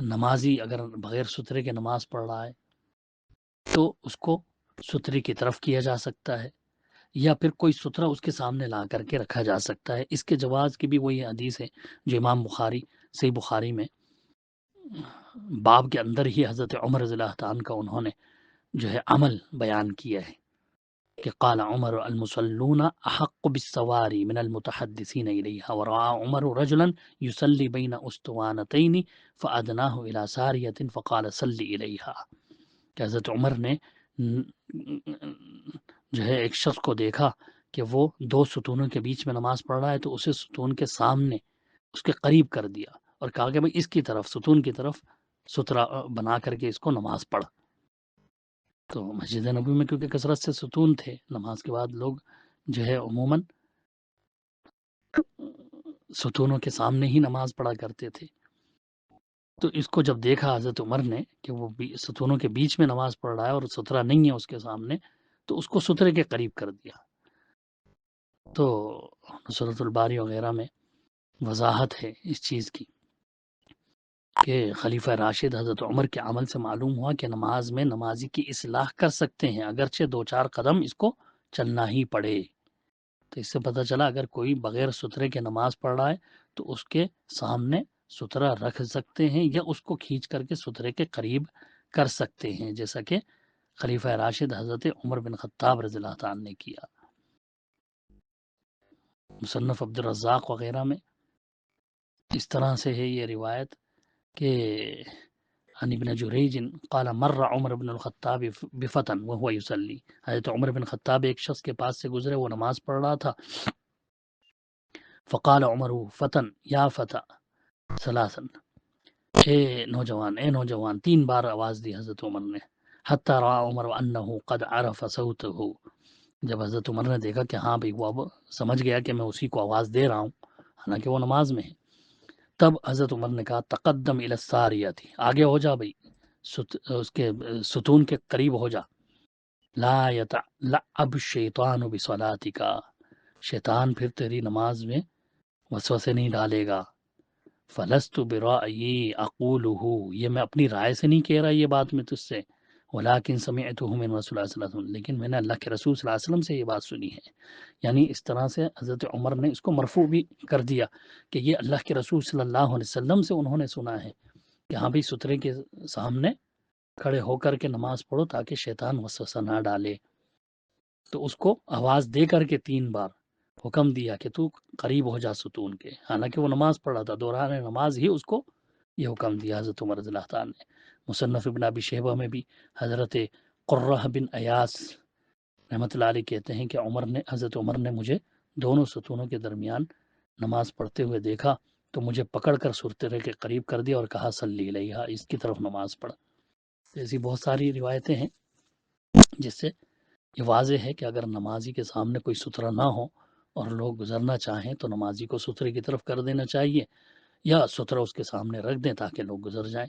نمازی اگر بغیر سترے کے نماز پڑھ رہا ہے تو اس کو سترے کی طرف کیا جا سکتا ہے، یا پھر کوئی سترہ اس کے سامنے لا کر کے رکھا جا سکتا ہے۔ اس کے جواز کی بھی وہی حدیث ہے جو امام بخاری، صحیح بخاری میں باب کے اندر ہی حضرت عمر رضی اللہ عنہ کا انہوں نے جو ہے عمل بیان کیا ہے کہ قال عمر المصلون احق بالسواری من المتحدثین الیہا ورعى عمر رجلا يصلي بین اسطوانتین فادناہ الى ساریۃ فقال صلی الیہا، کہ حضرت عمر نے جو ہے ایک شخص کو دیکھا کہ وہ دو ستونوں کے بیچ میں نماز پڑھ رہا ہے، تو اسے ستون کے سامنے اس کے قریب کر دیا اور کہا کہ بھئی اس کی طرف، ستون کی طرف سترا بنا کر کے اس کو نماز پڑھ۔ تو مسجد نبوی میں کیونکہ کثرت سے ستون تھے، نماز کے بعد لوگ جو ہے عموماً ستونوں کے سامنے ہی نماز پڑھا کرتے تھے۔ تو اس کو جب دیکھا حضرت عمر نے کہ وہ ستونوں کے بیچ میں نماز پڑھ رہا ہے اور سترا نہیں ہے اس کے سامنے، تو اس کو سترے کے قریب کر دیا۔ تو نصرت الباری وغیرہ میں وضاحت ہے اس چیز کی کہ خلیفہ راشد حضرت عمر کے عمل سے معلوم ہوا کہ نماز میں نمازی کی اصلاح کر سکتے ہیں، اگرچہ دو چار قدم اس کو چلنا ہی پڑے۔ تو اس سے پتہ چلا اگر کوئی بغیر سترے کے نماز پڑھ رہا ہے تو اس کے سامنے سترا رکھ سکتے ہیں یا اس کو کھینچ کر کے سترے کے قریب کر سکتے ہیں، جیسا کہ خلیفہ راشد حضرت عمر بن خطاب رضی اللہ عنہ نے کیا۔ مصنف عبد الرزاق وغیرہ میں اس طرح سے ہے یہ روایت کہ عن ابن جریج قال مر عمر بن الخطاب بفتن وهو يصلي، حضرت عمر بن خطاب ایک شخص کے پاس سے گزرے، وہ نماز پڑھ رہا تھا۔ فقال عمر فتن یا فتى ثلاثا، اے نوجوان، تین بار آواز دی حضرت عمر نے۔ حتی رأى عمر انه قد عرف صوته، جب حضرت عمر نے دیکھا کہ ہاں بھئی وہ اب سمجھ گیا کہ میں اسی کو آواز دے رہا ہوں حالانکہ وہ نماز میں ہے، تب حضرت عمر نے کہا تقدم الی الساریۃ، آگے ہو جا بھئی، اس کے ستون کے قریب ہو جا۔ لا یتلعب الشیطان بصلاتک، شیطان پھر تیری نماز میں وسوسے نہیں ڈالے گا۔ فلست برأیی اقولہ، یہ میں اپنی رائے سے نہیں کہہ رہا یہ بات میں تجھ سے، ولیکن سمعتہ من رسول اللہ صلی اللہ علیہ وسلم، لیکن میں نے اللہ کے رسول صلی اللہ علیہ وسلم سے یہ بات سنی ہے۔ یعنی اس طرح سے حضرت عمر نے اس کو مرفوع بھی کر دیا کہ یہ اللہ کے رسول صلی اللہ علیہ وسلم سے انہوں نے سنا ہے کہ ہاں بھی سترے کے سامنے کھڑے ہو کر کے نماز پڑھو تاکہ شیطان وسوسہ نہ ڈالے۔ تو اس کو آواز دے کر کے تین بار حکم دیا کہ تو قریب ہو جا ستون کے، حالانکہ وہ نماز پڑھ رہا تھا، دوران نماز ہی اس کو یہ حکم دیا حضرت عمر رضی اللہ تعالیٰ نے۔ مصنف ابن ابی شیبہ میں بھی حضرت قرہ بن ایاس رحمۃ اللہ علیہ کہتے ہیں کہ حضرت عمر نے مجھے دونوں ستونوں کے درمیان نماز پڑھتے ہوئے دیکھا تو مجھے پکڑ کر سترے کے قریب کر دیا اور کہا صلی علیہا، اس کی طرف نماز پڑھ۔ ایسی بہت ساری روایتیں ہیں جس سے یہ واضح ہے کہ اگر نمازی کے سامنے کوئی سترہ نہ ہو اور لوگ گزرنا چاہیں تو نمازی کو سترے کی طرف کر دینا چاہیے، یا سترہ اس کے سامنے رکھ دیں تاکہ لوگ گزر جائیں۔